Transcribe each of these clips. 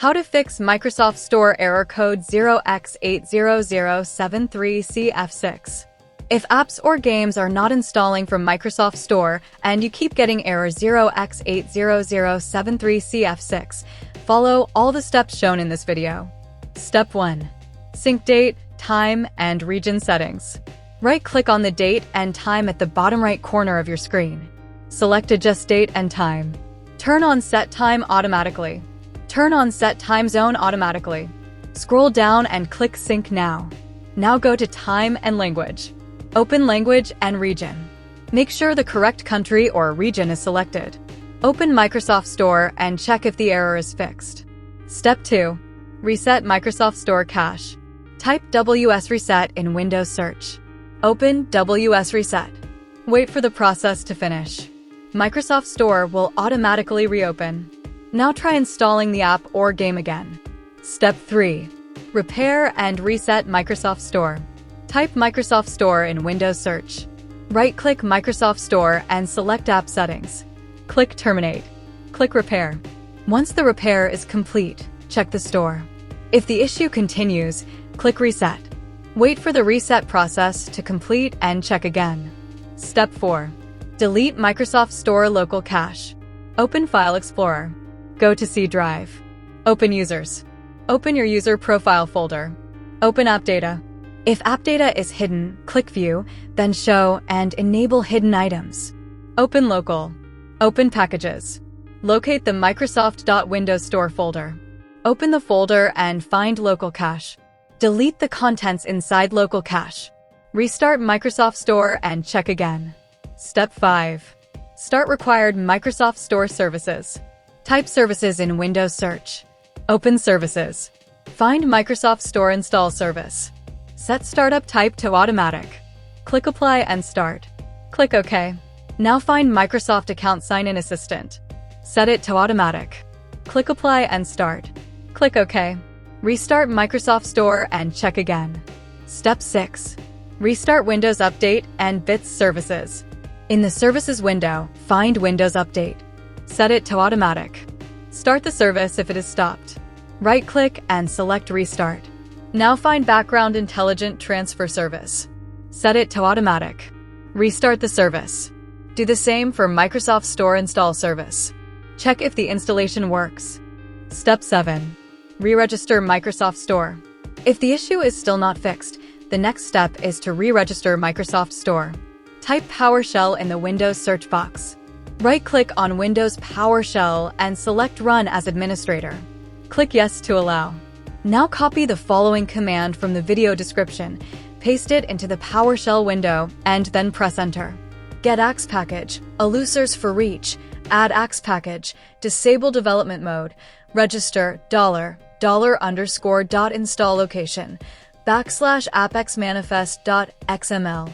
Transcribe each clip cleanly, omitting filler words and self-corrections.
How to fix Microsoft Store error code 0x80073CF6. If apps or games are not installing from Microsoft Store and you keep getting error 0x80073CF6, follow all the steps shown in this video. Step 1. Sync date, time, and region settings. Right-click on the date and time at the bottom right corner of your screen. Select Adjust Date and Time. Turn on Set Time Automatically. Turn on Set Time Zone Automatically. Scroll down and click Sync Now. Now go to Time and Language. Open Language and Region. Make sure the correct country or region is selected. Open Microsoft Store and check if the error is fixed. Step 2. Reset Microsoft Store cache. Type WS Reset in Windows Search. Open WS Reset. Wait for the process to finish. Microsoft Store will automatically reopen. Now try installing the app or game again. Step 3. Repair and reset Microsoft Store. Type Microsoft Store in Windows Search. Right-click Microsoft Store and select App Settings. Click Terminate. Click Repair. Once the repair is complete, check the store. If the issue continues, click Reset. Wait for the reset process to complete and check again. Step 4. Delete Microsoft Store local cache. Open File Explorer. Go to C Drive. Open Users. Open your user profile folder. Open App Data. If app data is hidden, click View, then Show and enable hidden items. Open Local. Open Packages. Locate the Microsoft.Windows Store folder. Open the folder and find Local Cache. Delete the contents inside Local Cache. Restart Microsoft Store and check again. Step 5. Start required Microsoft Store services. Type Services in Windows Search. Open Services. Find Microsoft Store Install Service. Set Startup Type to Automatic. Click Apply and Start. Click OK. Now find Microsoft Account Sign-In Assistant. Set it to Automatic. Click Apply and Start. Click OK. Restart Microsoft Store and check again. Step 6. Restart Windows Update and Bits Services. In the Services window, find Windows Update. Set it to Automatic. Start the service if it is stopped. Right-click and select Restart. Now find Background Intelligent Transfer Service. Set it to Automatic. Restart the service. Do the same for Microsoft Store Install Service. Check if the installation works. Step 7. Re-register Microsoft Store. If the issue is still not fixed, the next step is to re-register Microsoft Store. Type PowerShell in the Windows search box. Right-click on Windows PowerShell and select Run as Administrator. Click Yes to allow. Now copy the following command from the video description, paste it into the PowerShell window, and then press Enter. Get Axe Package, Elusers for Reach, Add Axe Package, Disable Development Mode, Register, $__install location, \apexmanifest.xml.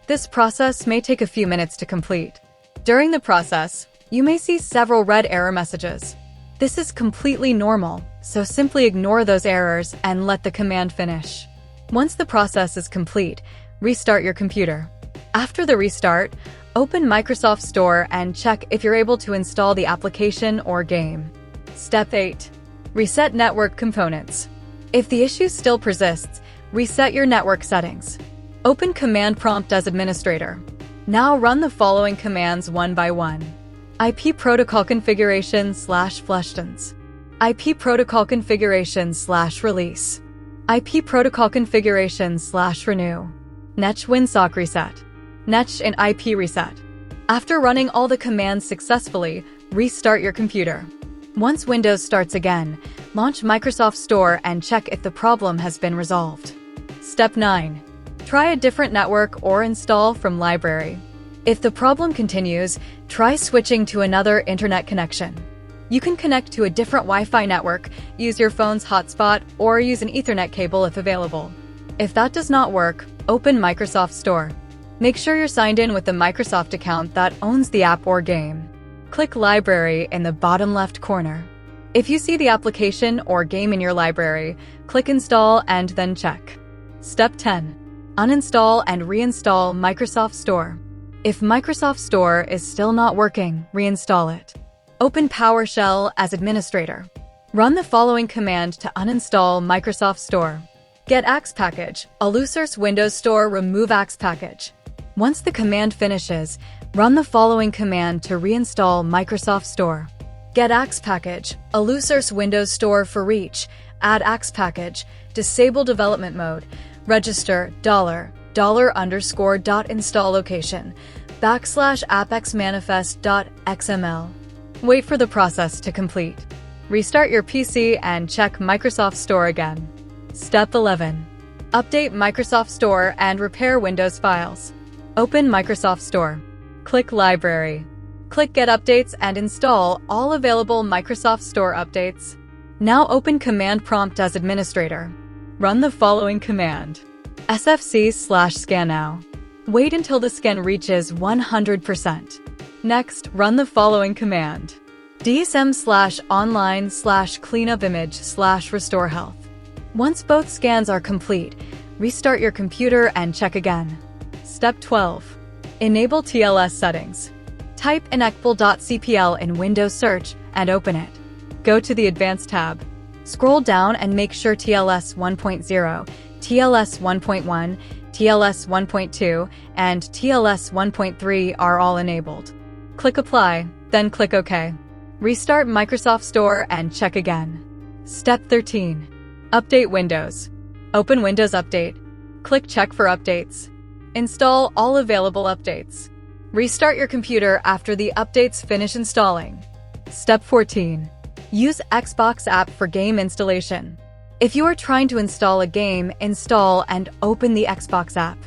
This process may take a few minutes to complete. During the process, you may see several red error messages. This is completely normal, so simply ignore those errors and let the command finish. Once the process is complete, restart your computer. After the restart, open Microsoft Store and check if you're able to install the application or game. Step 8. Reset network components. If the issue still persists, reset your network settings. Open Command Prompt as Administrator. Now run the following commands one by one. IP protocol configuration /flushtons. IP protocol configuration /release. IP protocol configuration /renew. Netch WinSock reset. Netch and IP reset. After running all the commands successfully, restart your computer. Once Windows starts again, launch Microsoft Store and check if the problem has been resolved. Step 9. Try a different network or install from library. If the problem continues, try switching to another internet connection. You can connect to a different Wi-Fi network, use your phone's hotspot, or use an Ethernet cable if available. If that does not work, open Microsoft Store. Make sure you're signed in with the Microsoft account that owns the app or game. Click Library in the bottom left corner. If you see the application or game in your library, click Install and then check. Step 10. Uninstall and reinstall Microsoft Store. If Microsoft Store is still not working, reinstall it. Open PowerShell as administrator. Run the following command to uninstall Microsoft Store. Get axe package, Alusource Windows Store remove axe package. Once the command finishes, run the following command to reinstall Microsoft Store. Get axe package, Alusource Windows Store for reach, add axe package, disable development mode, register $$_.install location, \appexmanifest.xml. Wait for the process to complete. Restart your PC and check Microsoft Store again. Step 11. Update Microsoft Store and repair Windows files. Open Microsoft Store. Click Library. Click Get Updates and install all available Microsoft Store updates. Now open Command Prompt as administrator. Run the following command. sfc/scan now. Wait until the scan reaches 100%. Next, run the following command. dsm/online/cleanupimage/restore health. Once both scans are complete, restart your computer and check again. Step 12. Enable TLS settings. Type enecpl.cpl in Windows Search and open it. Go to the Advanced tab. Scroll down and make sure TLS 1.0, TLS 1.1, TLS 1.2, and TLS 1.3 are all enabled. Click Apply, then click OK. Restart Microsoft Store and check again. Step 13. Update Windows. Open Windows Update. Click Check for updates. Install all available updates. Restart your computer after the updates finish installing. Step 14. Use Xbox app for game installation. If you are trying to install a game, install and open the Xbox app.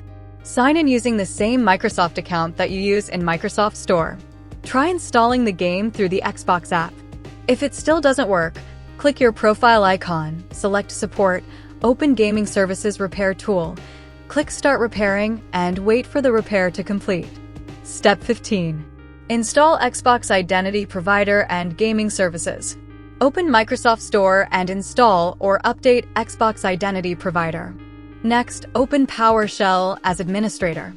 Sign in using the same Microsoft account that you use in Microsoft Store. Try installing the game through the Xbox app. If it still doesn't work, click your profile icon, select Support, open Gaming Services Repair Tool, click Start Repairing, and wait for the repair to complete. Step 15. Install Xbox Identity Provider and Gaming Services. Open Microsoft Store and install or update Xbox Identity Provider. Next, open PowerShell as administrator.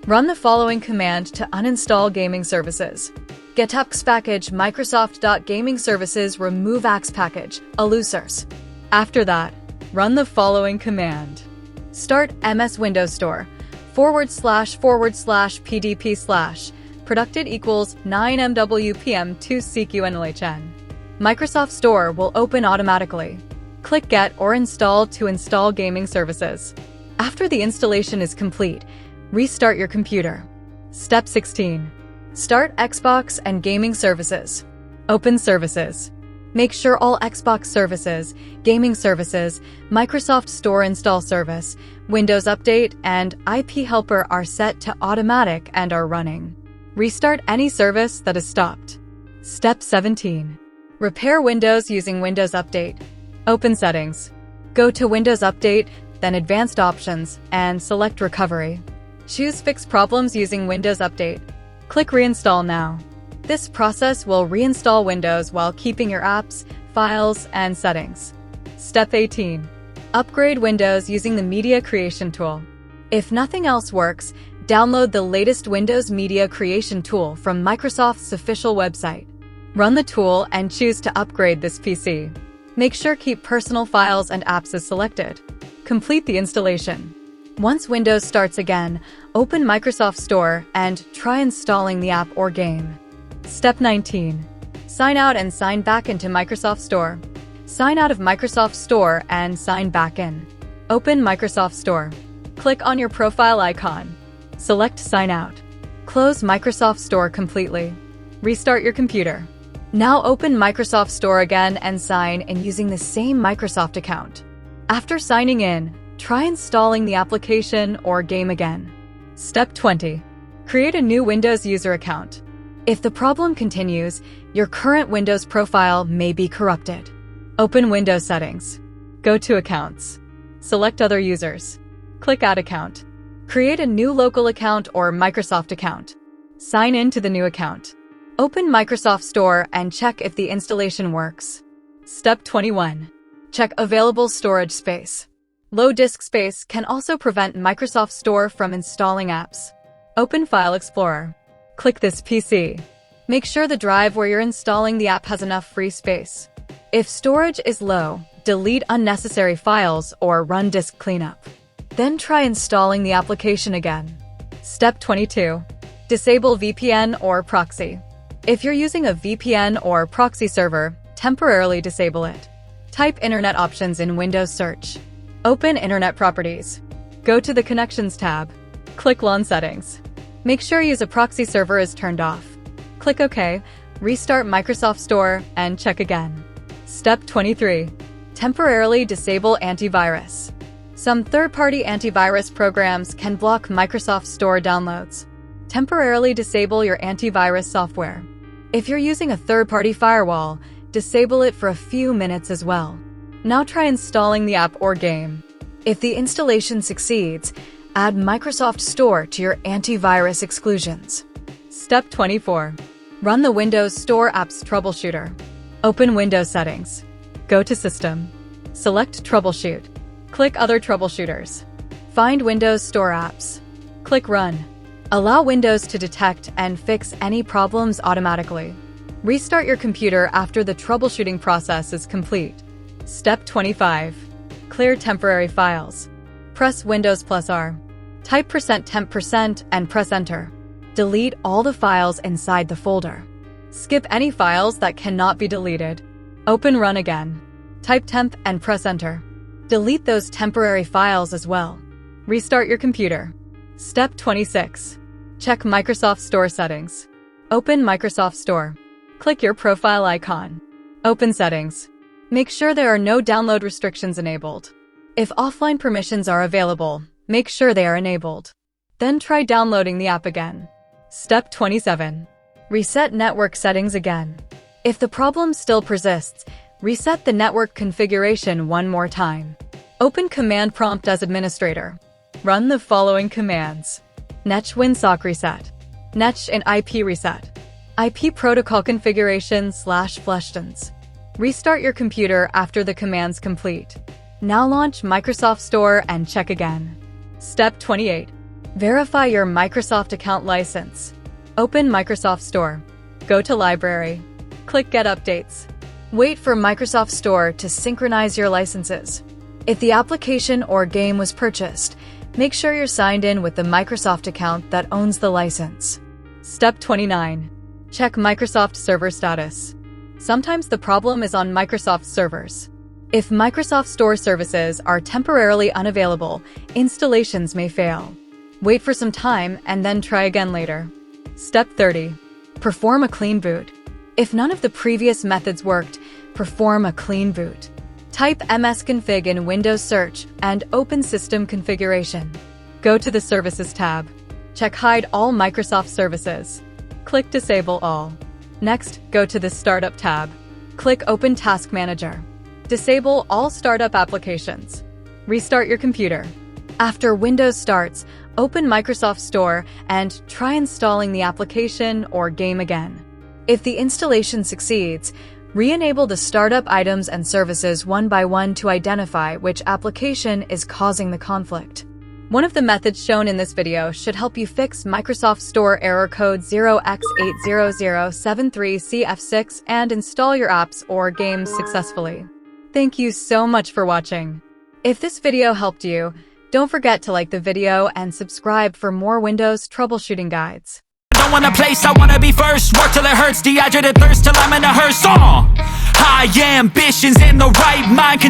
Run the following command to uninstall gaming services. Get axe package Microsoft.gaming services remove axe package, Alusource. After that, run the following command. Start MS Windows Store, //pdp/ producted equals 9mwpm2cqnlhn. Microsoft Store will open automatically. Click Get or Install to install gaming services. After the installation is complete, restart your computer. Step 16. Start Xbox and Gaming Services. Open Services. Make sure all Xbox services, gaming services, Microsoft Store install service, Windows Update, and IP Helper are set to automatic and are running. Restart any service that is stopped. Step 17. Repair Windows using Windows Update. Open Settings. Go to Windows Update, then Advanced Options, and select Recovery. Choose Fix Problems using Windows Update. Click Reinstall now. This process will reinstall Windows while keeping your apps, files, and settings. Step 18. Upgrade Windows using the Media Creation Tool. If nothing else works, download the latest Windows Media Creation Tool from Microsoft's official website. Run the tool and choose to upgrade this PC. Make sure keep personal files and apps as selected. Complete the installation. Once Windows starts again, open Microsoft Store and try installing the app or game. Step 19. Sign out and sign back into Microsoft Store. Sign out of Microsoft Store and sign back in. Open Microsoft Store. Click on your profile icon. Select Sign Out. Close Microsoft Store completely. Restart your computer. Now open Microsoft Store again and sign in using the same Microsoft account. After signing in, try installing the application or game again. Step 20. Create a new Windows user account. If the problem continues, your current Windows profile may be corrupted. Open Windows Settings. Go to Accounts. Select Other Users. Click Add Account. Create a new local account or Microsoft account. Sign in to the new account. Open Microsoft Store and check if the installation works. Step 21. Check available storage space. Low disk space can also prevent Microsoft Store from installing apps. Open File Explorer. Click this PC. Make sure the drive where you're installing the app has enough free space. If storage is low, delete unnecessary files or run disk cleanup. Then try installing the application again. Step 22. Disable VPN or proxy. If you're using a VPN or proxy server, temporarily disable it. Type Internet Options in Windows Search. Open Internet Properties. Go to the Connections tab. Click LAN Settings. Make sure Use a Proxy Server is turned off. Click OK, restart Microsoft Store, and check again. Step 23. Temporarily disable antivirus. Some third-party antivirus programs can block Microsoft Store downloads. Temporarily disable your antivirus software. If you're using a third-party firewall, disable it for a few minutes as well. Now try installing the app or game. If the installation succeeds, add Microsoft Store to your antivirus exclusions. Step 24. Run the Windows Store Apps Troubleshooter. Open Windows Settings. Go to System. Select Troubleshoot. Click Other Troubleshooters. Find Windows Store Apps. Click Run. Allow Windows to detect and fix any problems automatically. Restart your computer after the troubleshooting process is complete. Step 25. Clear temporary files. Press Windows +R. Type %temp% and press Enter. Delete all the files inside the folder. Skip any files that cannot be deleted. Open Run again. Type temp and press Enter. Delete those temporary files as well. Restart your computer. Step 26. Check Microsoft Store settings. Open Microsoft Store. Click your profile icon. Open Settings. Make sure there are no download restrictions enabled. If offline permissions are available, make sure they are enabled. Then try downloading the app again. Step 27. Reset network settings again. If the problem still persists, reset the network configuration one more time. Open Command Prompt as administrator. Run the following commands. netsh winsock reset. netsh in IP reset. IP protocol configuration /flushtons. Restart your computer after the commands complete. Now launch Microsoft Store and check again. Step 28. Verify your Microsoft account license. Open Microsoft Store. Go to Library. Click Get Updates. Wait for Microsoft Store to synchronize your licenses. If the application or game was purchased, make sure you're signed in with the Microsoft account that owns the license. Step 29. Check Microsoft server status. Sometimes the problem is on Microsoft servers. If Microsoft Store services are temporarily unavailable, installations may fail. Wait for some time and then try again later. Step 30. Perform a clean boot. If none of the previous methods worked, perform a clean boot. Type msconfig in Windows Search and open System Configuration. Go to the Services tab. Check Hide all Microsoft services. Click Disable all. Next, go to the Startup tab. Click Open Task Manager. Disable all startup applications. Restart your computer. After Windows starts, open Microsoft Store and try installing the application or game again. If the installation succeeds, re-enable the startup items and services one by one to identify which application is causing the conflict. One of the methods shown in this video should help you fix Microsoft Store error code 0x80073CF6 and install your apps or games successfully. Thank you so much for watching. If this video helped you, don't forget to like the video and subscribe for more Windows troubleshooting guides. Don't want a place, I wanna be first. Work till it hurts, dehydrated thirst till I'm in a hearse. High ambitions in the right mind.